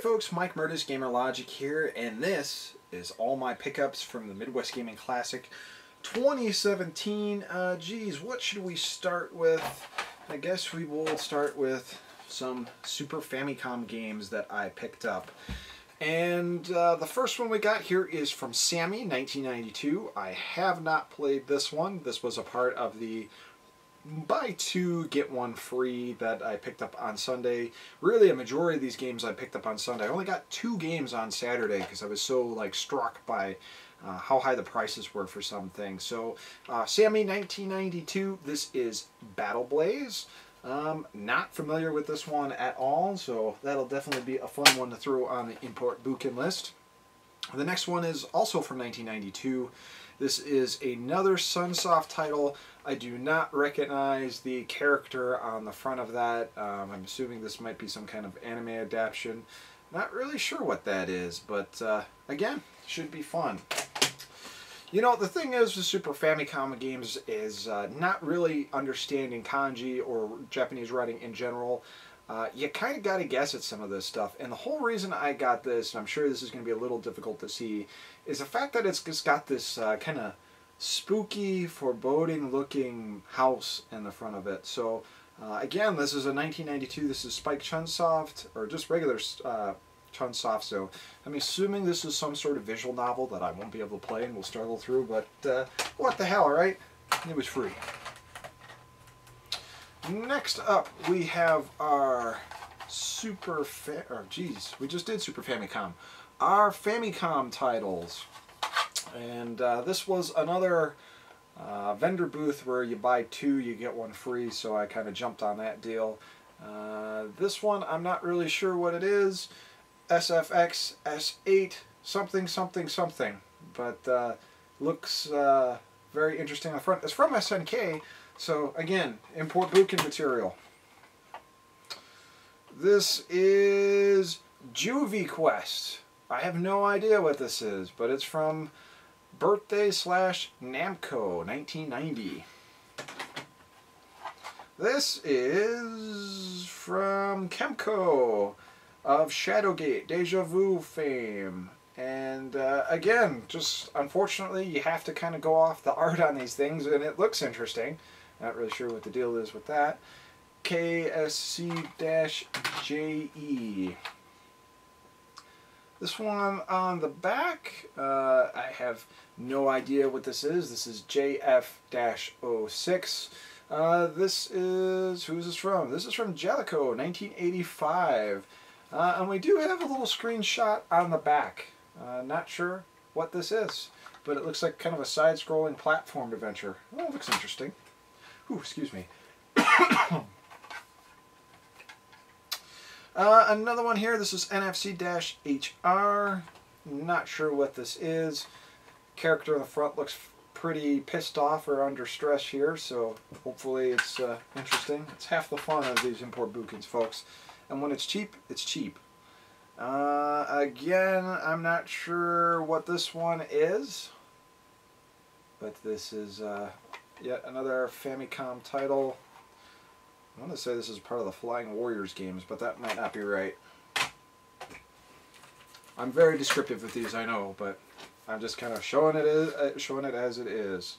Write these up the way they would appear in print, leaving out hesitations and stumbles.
folks, Mike Murda's Gamer Logic here, and this is all my pickups from the Midwest Gaming Classic 2017. Geez, what should we start with? I guess we will start with some Super Famicom games that I picked up. And the first one we got here is from Sammy, 1992. I have not played this one. This was a part of the buy two get one free that I picked up on Sunday. Really, a majority of these games I picked up on Sunday. I only got 2 games on Saturday because I was so struck by how high the prices were for some things. So Sammy, 1992. This is Battle Blaze. Not familiar with this one at all, so that'll definitely be a fun one to throw on the import bookin list. The next one is also from 1992. This is another Sunsoft title. I do not recognize the character on the front of that. I'm assuming this might be some kind of anime adaptation. Not really sure what that is, but again, should be fun. You know, the thing is with Super Famicom games is not really understanding kanji or Japanese writing in general. You kind of got to guess at some of this stuff. And the whole reason I got this, and I'm sure this is going to be a little difficult to see, is the fact that it's just got this kind of spooky, foreboding-looking house in the front of it. So, again, this is a 1992. This is Spike Chunsoft, or just regular Chunsoft. So, I'm assuming this is some sort of visual novel that I won't be able to play and will struggle through. But what the hell, right? It was free. Next up, we have our we just did Super Famicom. Our Famicom titles. And this was another vendor booth where you buy 2, you get 1 free, so I kind of jumped on that deal. This one, I'm not really sure what it is. SFX S8 something something something. But looks very interesting on the front. It's from SNK. So again, import bookin material. This is Juvie Quest. I have no idea what this is, but it's from Birthday/Namco 1990. This is from Kemco of Shadowgate, Deja Vu fame. And again, just unfortunately, you have to kind of go off the art on these things, and it looks interesting. Not really sure what the deal is with that. KSC-JE. This one on the back, I have no idea what this is. This is JF-06. This is, who is this from? This is from Jellicoe, 1985. And we do have a little screenshot on the back. Not sure what this is, but it looks like kind of a side-scrolling platform adventure. Oh, it looks interesting. Ooh, excuse me. Another one here. This is NFC-HR. Not sure what this is. Character in the front looks pretty pissed off or under stress here, so hopefully it's interesting. It's half the fun of these import bookins, folks. And when it's cheap, it's cheap. Again, I'm not sure what this one is, but this is yet another Famicom title. I want to say this is part of the Flying Warriors games, but that might not be right. I'm very descriptive with these, I know, but I'm just kind of showing it as it is.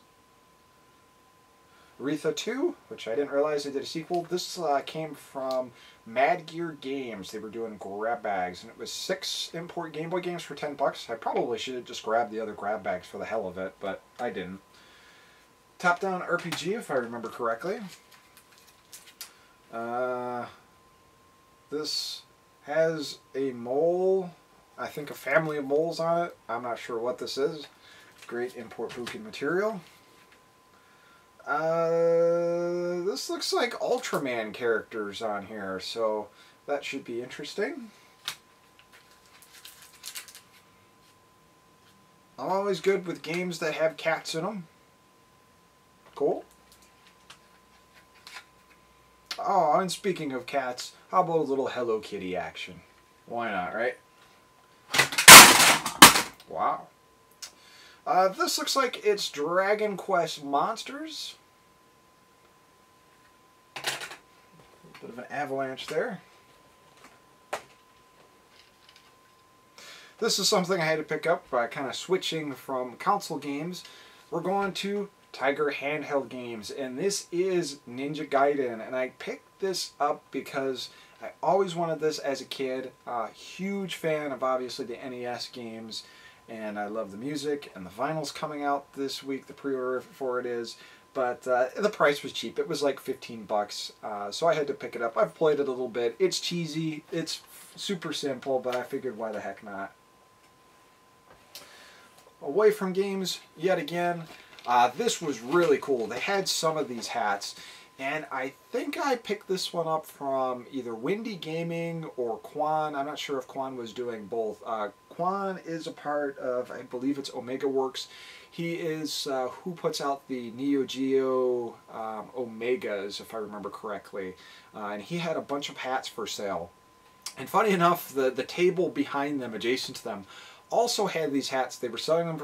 Aretha 2, which I didn't realize they did a sequel. This came from Mad Gear Games. They were doing grab bags, and it was 6 import Game Boy games for $10. I probably should have just grabbed the other grab bags for the hell of it, but I didn't. Top-down RPG, if I remember correctly. This has a mole, I think a family of moles on it. I'm not sure what this is. Great import bookin material. This looks like Ultraman characters on here, so that should be interesting. I'm always good with games that have cats in them. Cool. Oh, and speaking of cats, how about a little Hello Kitty action? Why not, right? Wow. This looks like it's Dragon Quest Monsters. A bit of an avalanche there. This is something I had to pick up by kind of switching from console games. We're going to Tiger handheld games, and this is Ninja Gaiden, and I picked this up because I always wanted this as a kid. Huge fan of obviously the NES games, and I love the music, and the vinyl's coming out this week. The pre-order for it is, but the price was cheap. It was like 15 bucks, so I had to pick it up. I've played it a little bit. It's cheesy. It's super simple, but I figured why the heck not. Away from games yet again. This was really cool. They had some of these hats, and I think I picked this one up from either Windy Gaming or Quan. I'm not sure if Quan was doing both. Quan is a part of, I believe it's Omega Works. He is who puts out the Neo Geo Omegas, if I remember correctly. And he had a bunch of hats for sale. And funny enough, the table behind them, adjacent to them, also had these hats. They were selling them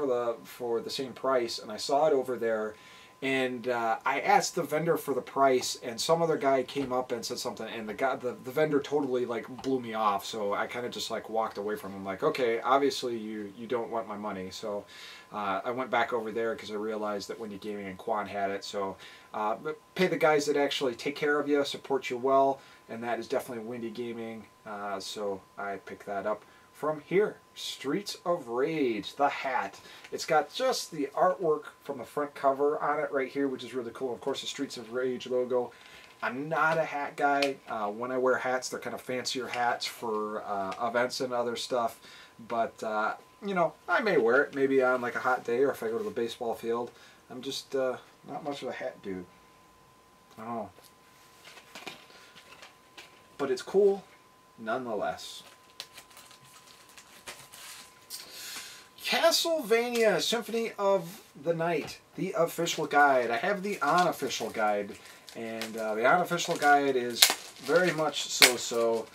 for the same price, and I saw it over there, and I asked the vendor for the price, and some other guy came up and said something, and the vendor totally like blew me off. So I kind of just like walked away from him, like, okay, obviously you don't want my money. So I went back over there because I realized that Windy Gaming and Quan had it. So but pay the guys that actually take care of you, support you well, and that is definitely Windy Gaming. So I picked that up from here. Streets of Rage, the hat. It's got just the artwork from the front cover on it right here, which is really cool. Of course, the Streets of Rage logo. I'm not a hat guy. When I wear hats, they're kind of fancier hats for events and other stuff. But, you know, I may wear it maybe on like a hot day, or if I go to the baseball field. I'm just not much of a hat dude. Oh. But it's cool nonetheless. Castlevania Symphony of the Night, the official guide. I have the unofficial guide, and the unofficial guide is very much so-so.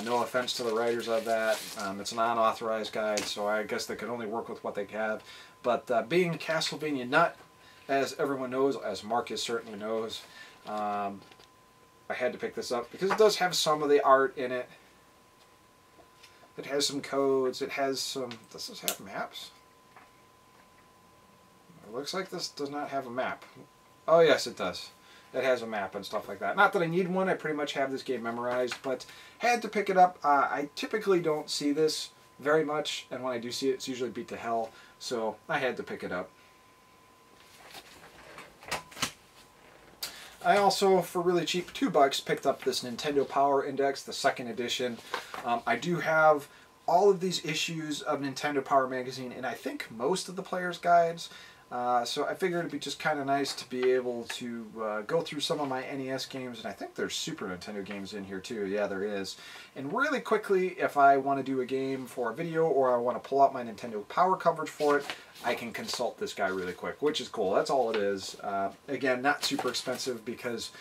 No offense to the writers of that. It's an unauthorized guide, so I guess they can only work with what they have. But being a Castlevania nut, as everyone knows, as Marcus certainly knows, I had to pick this up because it does have some of the art in it. It has some codes. It has some... Does this have maps? It looks like this does not have a map. Oh, yes, it does. It has a map and stuff like that. Not that I need one. I pretty much have this game memorized, but had to pick it up. I typically don't see this very much, and when I do see it, it's usually beat to hell, so I had to pick it up. I also, for really cheap, $2, picked up this Nintendo Power Index, the 2nd edition. I do have all of these issues of Nintendo Power Magazine, and I think most of the players' guides. So I figured it'd be just kind of nice to be able to go through some of my NES games, and I think there's Super Nintendo games in here too. Yeah, there is. And really quickly, if I want to do a game for a video, or I want to pull out my Nintendo Power coverage for it, I can consult this guy really quick, which is cool. That's all it is. Again, not super expensive because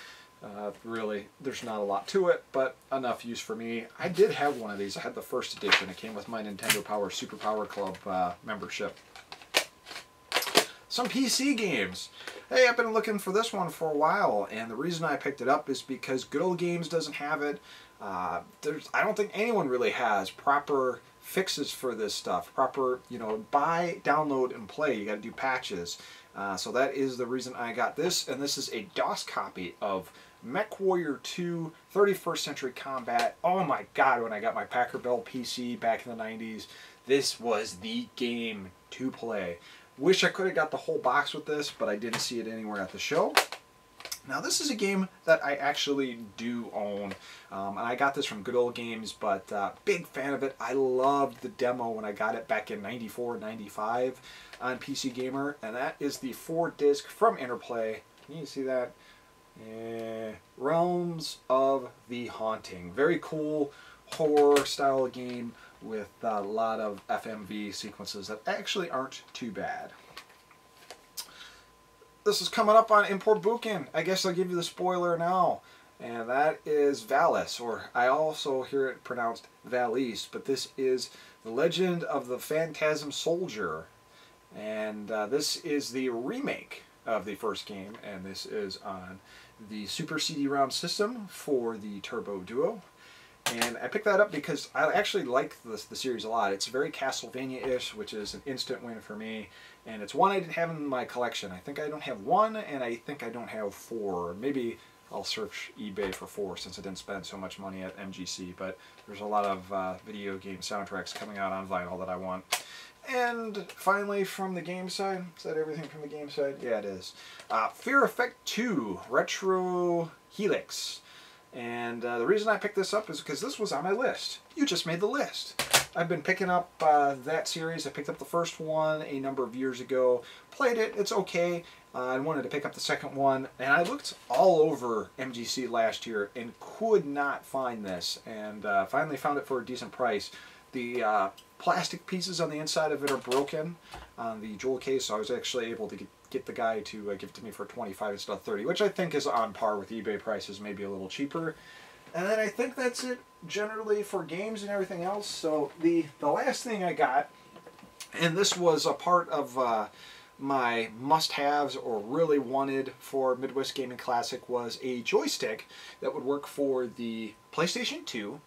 really there's not a lot to it, but enough use for me. I did have one of these. I had the 1st edition. It came with my Nintendo Power Super Power Club membership. Some PC games. Hey, I've been looking for this one for a while, and the reason I picked it up is because Good Old Games doesn't have it. I don't think anyone really has proper fixes for this stuff. Proper, you know, buy, download, and play. You got to do patches. So that is the reason I got this, and this is a DOS copy of MechWarrior 2 31st Century Combat. Oh my god, when I got my Packer Bell PC back in the 90s, this was the game to play. Wish I could have got the whole box with this, but I didn't see it anywhere at the show. Now this is a game that I actually do own, and I got this from Good Old Games, but big fan of it. I loved the demo when I got it back in 94, 95 on PC Gamer, and that is the 4-disc from Interplay. Can you see that? Realms of the Haunting. Very cool horror style game with a lot of FMV sequences that actually aren't too bad. This is coming up on Import Bukin. I guess I'll give you the spoiler now. And that is Valis, or I also hear it pronounced Valis, but this is The Legend of the Phantasm Soldier. And this is the remake of the first game, and this is on the Super CD-ROM system for the Turbo Duo. And I picked that up because I actually like the series a lot. It's very Castlevania-ish, which is an instant win for me. And it's one I didn't have in my collection. I think I don't have 1, and I think I don't have 4. Maybe I'll search eBay for 4 since I didn't spend so much money at MGC. But there's a lot of video game soundtracks coming out on vinyl that I want. And finally, from the game side, is that everything from the game side? Yeah, it is. Fear Effect 2 Retro Helix. And the reason I picked this up is because this was on my list. You just made the list. I've been picking up that series. I picked up the first one a number of years ago. Played it. It's okay. I wanted to pick up the second one. And I looked all over MGC last year and could not find this. And finally found it for a decent price. The plastic pieces on the inside of it are broken on the jewel case, so I was actually able to get the guy to give it to me for 25 instead of 30, which I think is on par with eBay prices, maybe a little cheaper. And then I think that's it generally for games and everything else. So the last thing I got, and this was a part of my must-haves or really wanted for Midwest Gaming Classic, was a joystick that would work for the PlayStation 2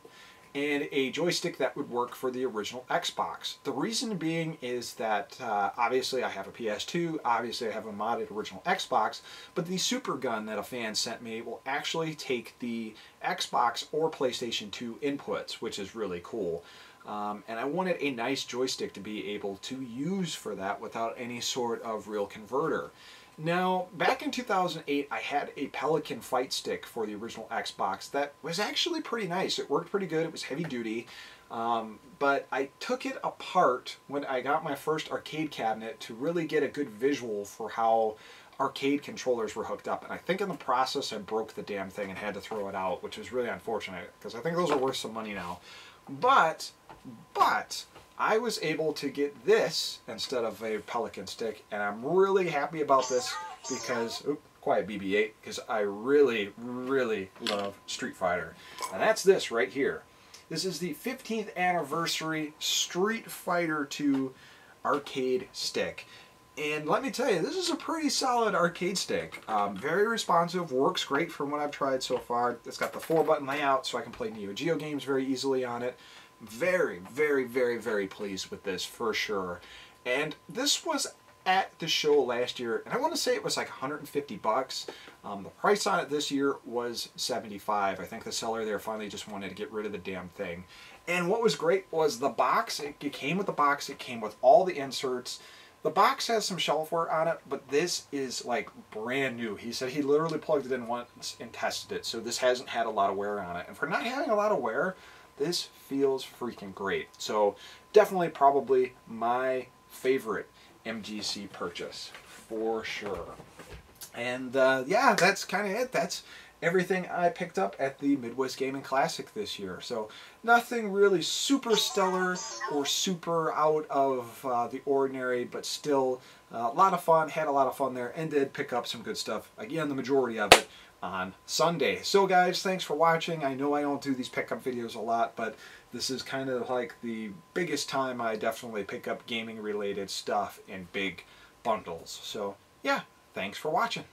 and a joystick that would work for the original Xbox. The reason being is that obviously I have a PS2, obviously I have a modded original Xbox, but the Super Gun that a fan sent me will actually take the Xbox or PlayStation 2 inputs, which is really cool. And I wanted a nice joystick to be able to use for that without any sort of real converter. Now, back in 2008, I had a Pelican fight stick for the original Xbox that was actually pretty nice. It worked pretty good. It was heavy duty. But I took it apart when I got my first arcade cabinet to really get a good visual for how arcade controllers were hooked up. And I think in the process I broke the damn thing and had to throw it out, which was really unfortunate because I think those are worth some money now. But I was able to get this instead of a Pelican stick, and I'm really happy about this because, quiet BB-8, because I really, really love Street Fighter. And that's this right here. This is the 15th anniversary Street Fighter II arcade stick. And let me tell you, this is a pretty solid arcade stick. Very responsive, works great from what I've tried so far. It's got the 4-button layout, so I can play Neo Geo games very easily on it. Very, very, very, very pleased with this for sure. And this was at the show last year, and I want to say it was like 150 bucks. The price on it this year was 75. I think the seller there finally just wanted to get rid of the damn thing. And what was great was the box. It came with the box. It came with all the inserts. The box has some shelfware on it, but this is like brand new. He said he literally plugged it in once and tested it, so this hasn't had a lot of wear on it. And for not having a lot of wear, this feels freaking great. So definitely probably my favorite MGC purchase for sure. And yeah, that's kind of it. That's everything I picked up at the Midwest Gaming Classic this year. So nothing really super stellar or super out of the ordinary, but still a lot of fun. Had a lot of fun there and did pick up some good stuff. Again, the majority of it on Sunday. So guys, thanks for watching. I know I don't do these pickup videos a lot, but this is kind of like the biggest time I definitely pick up gaming related stuff in big bundles. So yeah, thanks for watching.